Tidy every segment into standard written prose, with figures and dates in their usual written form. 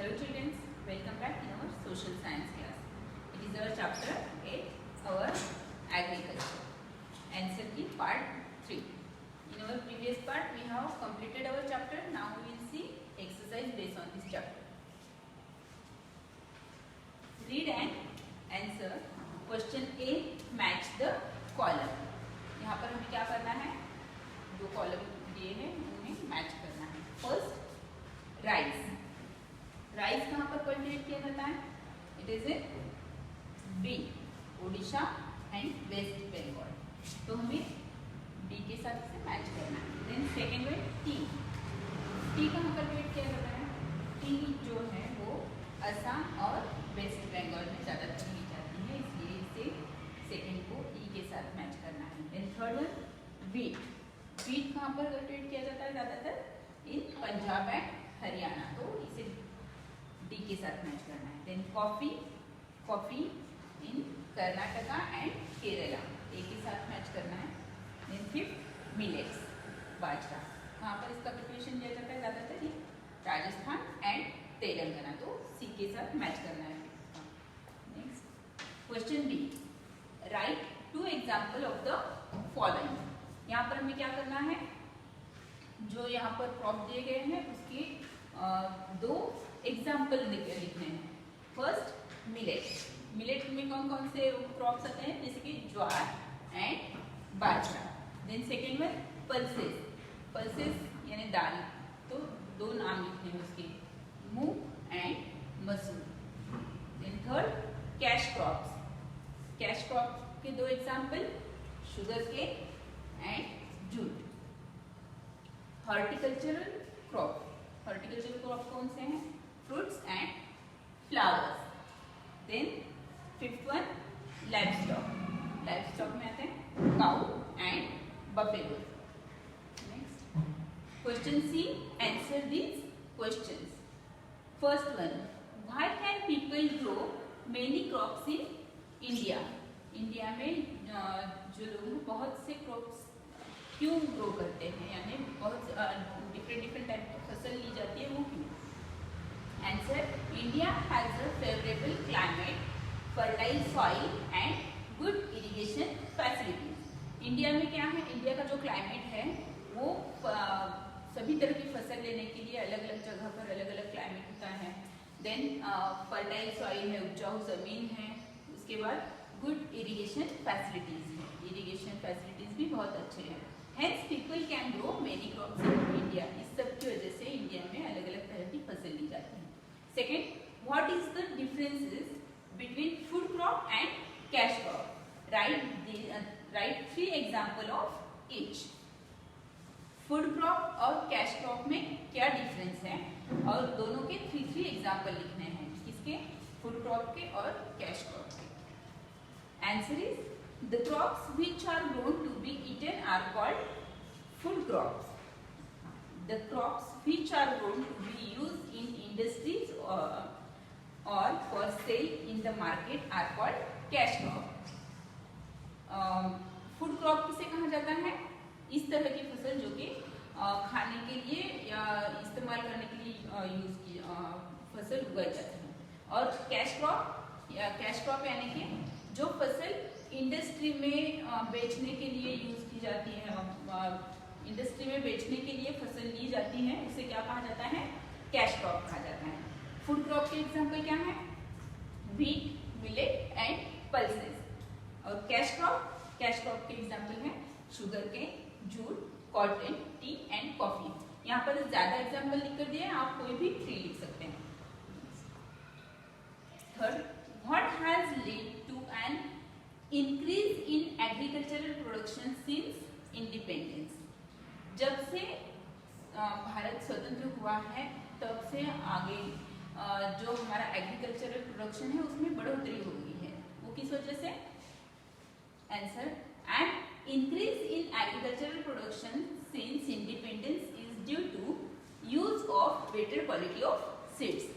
Hello children, welcome back in our social science class. It is our chapter 8, our agriculture. Answer key part 3. In our previous part we have completed our chapter. Now we will see exercise based on this chapter. Read and answer question A. Match the column. यहाँ पर हमें क्या करना है, दो column दिए हैं उन्हें मैच करना है. First rice. राइस कहाँ पर कल्टिवेट किया जाता है? It is in B, Odisha and West Bengal. तो हमें बी के साथ से मैच करना है. Then second one tea. Tea कहाँ कल्टिवेट किया जाता है? टी जो है वो असम और वेस्ट बंगाल में ज़्यादातर ली जाती है, इसलिए इसे सेकेंड को ई के साथ मैच करना है. Then third one wheat. Wheat कहाँ पर कल्टिवेट किया जाता है ज़्यादातर? इन पंजाब एंड हरियाणा, तो इसे डी के साथ मैच करना है. Then coffee. Coffee in Karnataka and Kerala, A के साथ मैच करना है. देन फिफ्थ मिलेट्स, बाजरा. कहाँ पर इसका कल्टिवेशन किया जाता है ज़्यादातर? इन राजस्थान एंड तेलंगाना, तो सी के साथ मैच करना है. Next question B. Write two example of the following. यहाँ पर हमें क्या करना है, जो यहाँ पर क्रॉप दिए गए हैं उसके दो एग्जाम्पल लिखने हैं. First millet. मिलेट में कौन कौन से क्रॉप्स आते हैं, जैसे कि jowar and bajra. Then second में पल्सेस. पल्सेस यानी दाल, तो दो नाम लिखने हैं उसके, moong and masoor. Then third cash crops. Cash crop के दो example, sugarcane and jute. Horticultural crop. Horticultural crop कौन से हैं? Fruits and flowers. Then fifth one livestock. Livestock में आते हैं cow and buffalo. Next question C. Answer these questions. First one, why can people grow many crops in India. India में जो लोग बहुत से क्रॉप्स क्यों ग्रो करते हैं, यानी बहुत डिफरेंट टाइप की फसल ली जाती है, वो क्यों? Answer, India has a favourable climate, fertile soil and good irrigation facilities. India में क्या है, इंडिया का जो क्लाइमेट है वो सभी तरह की फसल लेने के लिए अलग अलग जगह पर अलग अलग क्लाइमेट होता है. देन फर्टाइल सॉइल है, उपजाऊ जमीन है. उसके बाद गुड इरिगेशन फैसिलिटीज है, इरिगेशन फैसिलिटीज भी बहुत अच्छे हैं. Hence people can grow many crops in India. इस सब की वजह से इंडिया में अलग अलग तरह की फसल ली जाती है. Second, what is the differences between food crop and cash crop? Write three example of each. Food crop और कैश क्रॉप में क्या डिफरेंस है, और दोनों के थ्री एग्जाम्पल लिखने हैं, किसके? फूड क्रॉप के और कैश क्रॉप के. Answer is, the crops which are grown to be eaten are called food crops. The crops which are grown to be used in industries or for sale in the market are called cash crop. Food crop किसे कहा जाता है? इस तरह की फसल जो कि खाने के लिए या इस्तेमाल करने के लिए यूज की फसल उगाई जाती है. और कैश क्रॉप यानी कि जो फसल इंडस्ट्री में बेचने के लिए यूज की जाती है, इंडस्ट्री में बेचने के लिए फसल ली जाती है, उसे क्या कहा जाता है? कैश क्रॉप कहा जाता है. फूड क्रॉप के एग्जांपल क्या है? Wheat, millet and pulses. और कैश क्रॉप के एग्जांपल है sugarcane, jute, cotton, tea and coffee. यहाँ पर ज्यादा एग्जांपल लिख कर दिए, आप कोई भी 3 लिख सकते हैं. Third, what has lead to an increase in agricultural production since independence. जब से भारत स्वतंत्र हुआ है तब से आगे जो हमारा एग्रीकल्चरल प्रोडक्शन है उसमें बढ़ोतरी हो गई है, वो किस वजह से? Answer, and increase in agricultural production since independence is due to use of better quality of seeds.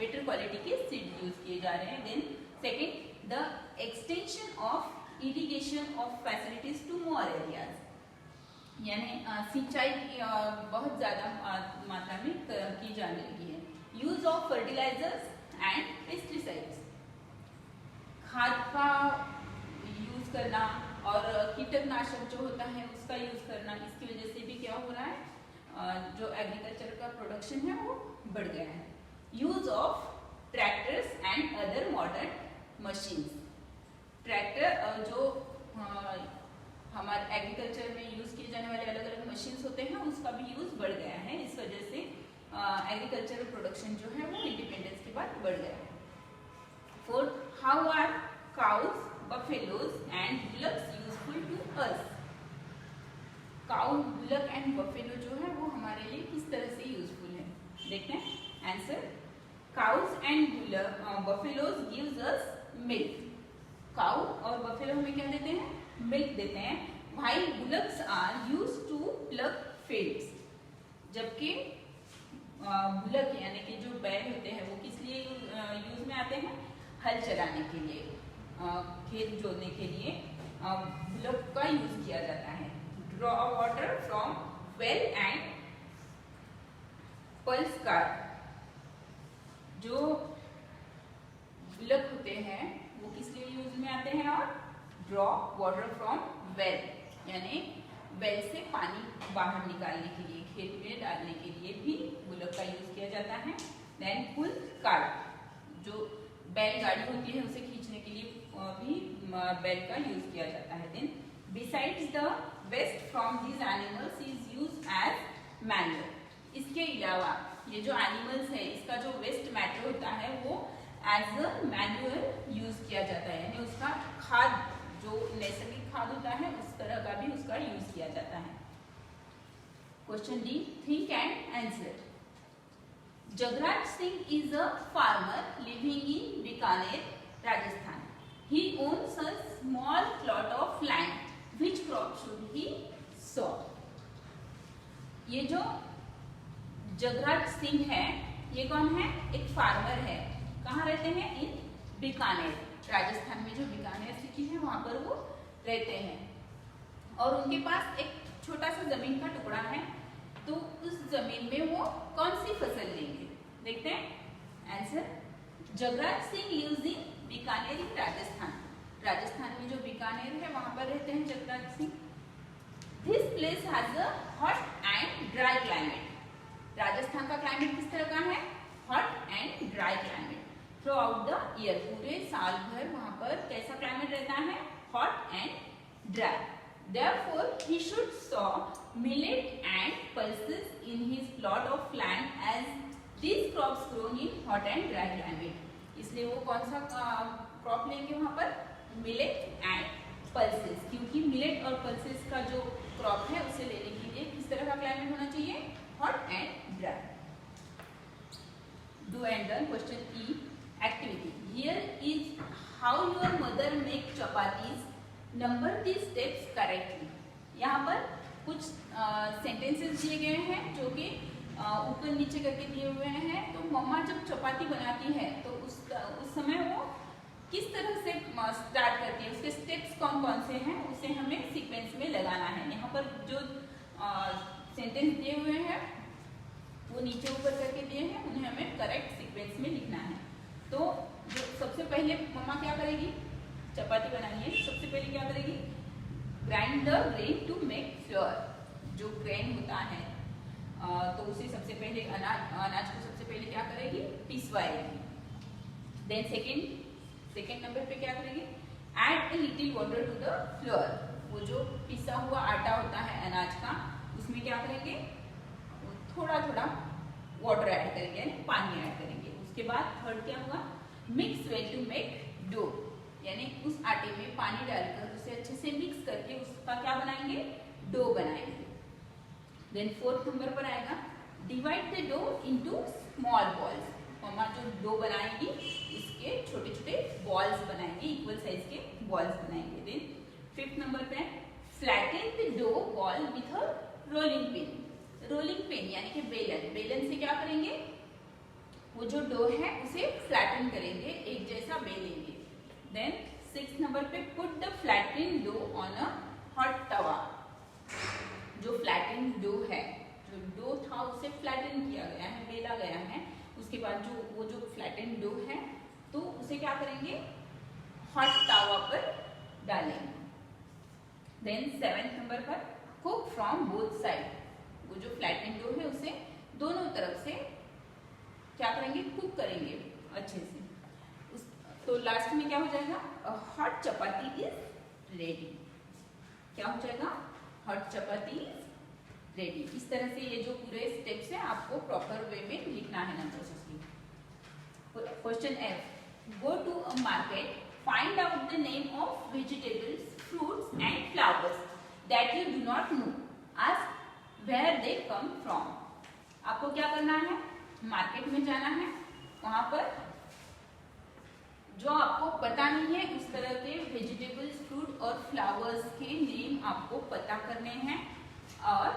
better quality के seeds use किए जा रहे हैं. Then second, the extension of irrigation of facilities to more areas. यानी सिंचाई बहुत ज़्यादा मात्रा में की जाने लगी है. Use of of fertilisers and pesticides, खाद का यूज करना और कीटनाशक जो होता है उसका यूज करना, इसकी वजह से भी क्या हो रहा है, जो एग्रीकल्चर का प्रोडक्शन है वो बढ़ गया है। Use of tractors and other modern machines, tractor जो हमारे एग्रीकल्चर में यूज किए जाने वाले अलग अलग मशीन्स होते हैं उसका भी यूज बढ़ गया है। इस वजह से एग्रीकल्चरल प्रोडक्शन जो है वो इंडिपेंडेंस के बाद बढ़ गया है। Fourth, how are cows, buffaloes and bullocks useful to us, cow, bullock and buffalo जो है वो हमारे लिए किस तरह से यूजफुल है, देखते हैं answer. Cows and buffaloes gives us milk, cow और बफेलो हमें क्या देते हैं, मिल्क देते हैं। While bullocks are used to plough fields, जबकि बुलक यानी कि जो बैल होते हैं वो किस लिए यूज में आते हैं, हल चलाने के लिए, खेत जोतने के लिए बुलक का यूज किया जाता है। Draw water from well and pulse cart, जो बुलक होते हैं वो किस लिए यूज में आते हैं, और ड्रॉ वाटर फ्रॉम वेल यानी वेल से पानी बाहर निकालने के लिए, खेत में डालने के लिए भी बुलक का यूज किया जाता है। देन पुल कार्ट, जो बैलगाड़ी होती है उसे खींचने के लिए भी बैल का यूज किया जाता है। Then besides the waste from these animals is use as manure, इसके अलावा ये जो एनिमल्स है इसका जो वेस्ट मैटर होता है वो एज अ मैन्योर यूज किया जाता है, यानी उसका खाद, जो नैसर्गिक खाद होता है उस तरह का भी उसका यूज किया जाता है। Question D, think and answer. Jagraj Singh is a farmer living in Bikaner, Rajasthan. He owns a small plot of land. Which crop should he sow? ये जो जगराज सिंह है ये कौन है? एक फार्मर है. कहाँ रहते हैं? इन बीकानेर, राजस्थान में जो बीकानेर सिटी है वहां पर वो रहते हैं. और उनके पास एक छोटा सा जमीन का टुकड़ा है, तो उस जमीन में वो कौन सी फसल लेंगे? देखते हैं answer. Jagraj Singh lives in Bikaner in Rajasthan. Rajasthan में जो बीकानेर है वहां पर रहते हैं Jagraj Singh. This place has a hot and dry climate. Rajasthan का क्लाइमेट किस तरह का है? Hot and dry climate. Throughout the year, पूरे साल भर वहां पर कैसा क्लाइमेट रहता है? Hot and dry. Therefore, he should sow millet and pulses in his plot of land, as these crops grown in hot and dry climate. इसलिए वो कौन सा क्रॉप लेंगे वहाँ पर? मिलेट एंड पल्सेस, क्योंकि मिलेट और पल्सेस का जो क्रॉप है उसे लेने के लिए किस तरह का क्लाइमेट होना चाहिए? Hot and dry. Do and done. Question E, activity. Here is how your mother make chapatis. Number the steps correctly. यहाँ पर कुछ सेंटेंसेस दिए गए हैं जो कि ऊपर नीचे करके दिए हुए हैं. तो मम्मा जब चपाती बनाती है तो उस समय वो किस तरह से स्टार्ट करती है, उसके स्टेप्स कौन कौन से हैं उसे हमें सीक्वेंस में लगाना है. यहाँ पर जो सेंटेंस दिए हुए हैं वो नीचे ऊपर करके दिए हैं, उन्हें हमें करेक्ट सीक्वेंस में लिखना है. तो जो सबसे पहले मम्मा क्या करेगी? चपाती बनानी है, सबसे पहले क्या करेगी? Grind the grain to make flour. जो ग्रेन होता है तो उसे सबसे पहले अनाज को सबसे पहले क्या करेगी? पिसवाएगी. देन सेकेंड नंबर पे क्या करेगी? Add a little water to the flour. वो जो पिसा हुआ आटा होता है अनाज का उसमें क्या करेंगे? थोड़ा थोड़ा वाटर ऐड करेंगे, यानी पानी ऐड करेंगे. उसके बाद थर्ड क्या होगा? Mix well to make dough, यानी उस आटे में पानी डालकर उसे अच्छे से मिक्स करके उसका क्या बनाएंगे? डो बनाएंगे. देन फोर्थ नंबर पर आएगा divide the dough into small balls. मम्मा जो डो बनाएगी इसके छोटे छोटे बॉल्स बनाएंगे, इक्वल साइज के बॉल्स बनाएंगे. देन फिफ्थ नंबर पे flatten the dough ball with a rolling pin. Rolling pin यानी कि बेलन. बेलन से क्या करेंगे? वो जो डो है उसे फ्लैटन करेंगे, एक जैसा बेलेंगे. देन सिक्स नंबर पे put the flatten dough on a hot tawa. जो फ्लैटन डो है, जो डो था उसे फ्लैटन किया गया है, बेला गया है, उसके बाद वो जो फ्लैटेंड डो है तो उसे क्या करेंगे, हॉट तावा पर डालेंगे। देन 7th नंबर पर कुक फ्रॉम बोथ साइड, वो जो फ्लैटेंड डो है उसे दोनों तरफ से क्या करेंगे, कुक करेंगे अच्छे से। तो लास्ट में क्या हो जाएगा, हॉट चपाती इज रेडी। क्या हो जाएगा, हॉट चपाती इज रेडी। इस तरह से ये जो पूरे स्टेप्स हैं आपको प्रॉपर वे में लिखना है नंबर्स उसकी। Question F, go to a market, find out the name of vegetables, fruits and flowers that you do not know, ask where they come from. आपको क्या करना है, मार्केट में जाना है, वहां पर जो आपको पता नहीं है उस तरह के वेजिटेबल्स, फ्रूट और फ्लावर्स के नेम आपको पता करने हैं और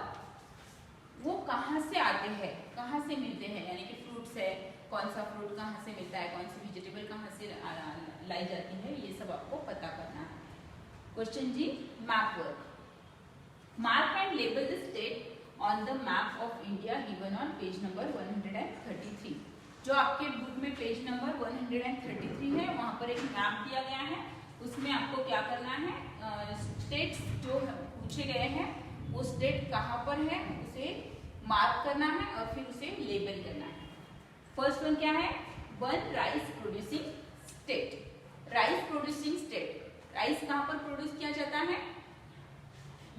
वो कहाँ से आते हैं, कहाँ से मिलते हैं, यानी कि फ्रूट्स है, कौन सा फ्रूट कहाँ से मिलता है, कौन सी वेजिटेबल कहाँ से लाई जाती है, ये सब आपको पता करना है। Question G, map work, mark and label the state on the map of India given on page number 133। जो आपके बुक में पेज नंबर 133 है वहां पर एक मैप दिया गया है, उसमें आपको क्या करना है, स्टेट्स जो पूछे गए हैं वो स्टेट कहाँ पर है उसे मार्क करना है और फिर उसे लेबल करना है। फर्स्ट वन क्या है, one rice producing state. Rice producing state, rice कहाँ पर प्रोड्यूस किया जाता है,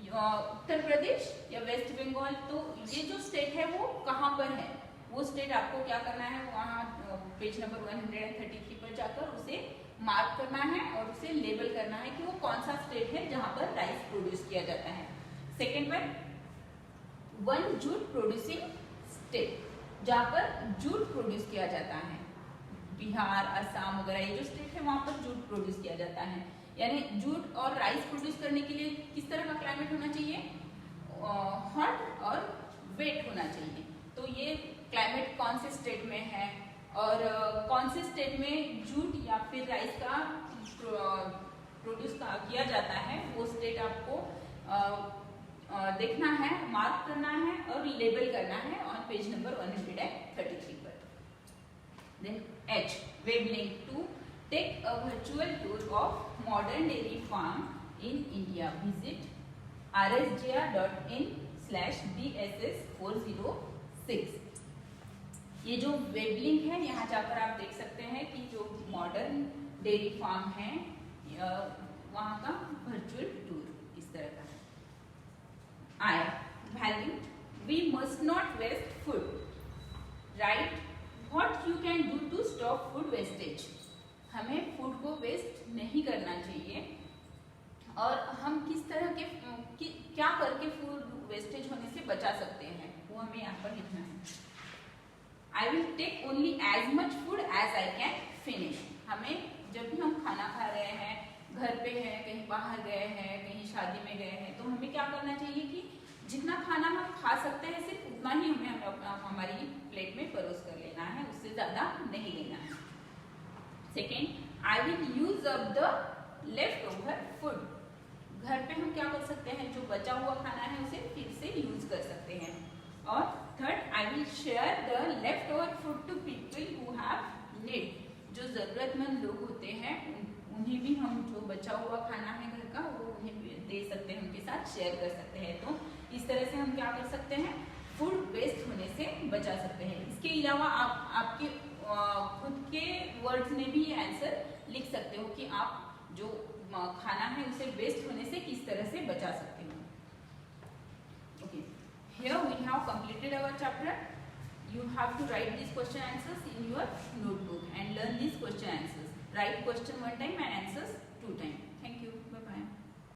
उत्तर प्रदेश या वेस्ट बंगाल। तो ये जो स्टेट है वो कहाँ पर है, वो स्टेट आपको क्या करना है, वहाँ पेज नंबर 133 पर जाकर उसे मार्क करना है और उसे लेबल करना है कि वो कौन सा स्टेट है जहां पर राइस प्रोड्यूस किया जाता है। Second one, one jute producing state, जहां पर जूट प्रोड्यूस किया जाता है, बिहार, असम वगैरह ये जो स्टेट है वहां पर जूट प्रोड्यूस किया जाता है। यानी जूट और राइस प्रोड्यूस करने के लिए किस तरह का क्लाइमेट होना चाहिए, हॉट और वेट होना चाहिए। तो ये क्लाइमेट कौन से स्टेट में है और कौन से स्टेट में जूट या फिर राइस का प्रोड्यूस किया जाता है वो स्टेट आपको देखना है, मार्क करना है और लेबल करना है ऑन पेज नंबर 133 पर। Then H, web link to take a virtual tour of modern dairy farm in India, visit rsgr.in/dss406। ये जो वेब लिंक है यहाँ जाकर आप देख सकते हैं कि जो मॉडर्न डेयरी फार्म है वहाँ का वर्चुअल टूर इस तरह का है। I, value, we must not waste food. Write what you can do to stop food wastage. हमें फूड को वेस्ट नहीं करना चाहिए और हम किस तरह के क्या करके फूड वेस्टेज होने से बचा सकते हैं वो हमें यहाँ पर लिखना है। I will take only as much food as I can finish. हमें जब भी हम खाना खा रहे हैं, घर पे हैं, कहीं बाहर गए हैं, कहीं शादी में गए हैं, तो हमें क्या करना चाहिए कि जितना खाना हम खा सकते हैं सिर्फ उतना ही हमें हमारी प्लेट में परोस कर लेना है, उससे ज्यादा नहीं लेना है। Second, I will use up the leftover food. घर पे हम क्या कर सकते हैं, जो बचा हुआ खाना है उसे फिर से यूज कर सकते हैं। और third, I will share the leftover food to people who have need. जो जरूरतमंद लोग होते हैं उन्हें भी हम जो बचा हुआ खाना है घर का वो उन्हें भी दे सकते हैं, उनके साथ शेयर कर सकते हैं। तो इस तरह से हम क्या कर सकते हैं, फूड वेस्ट होने से बचा सकते हैं। इसके अलावा आप आपके खुद के वर्ड्स में भी ये आंसर लिख सकते हो कि आप जो खाना है उसे वेस्ट होने से किस तरह से बचा सकते हो। Okay, here we have completed our chapter. You have to write these question answers in your notebook and learn these question answers. Write question one time and answers 2 times. Thank you. Bye bye.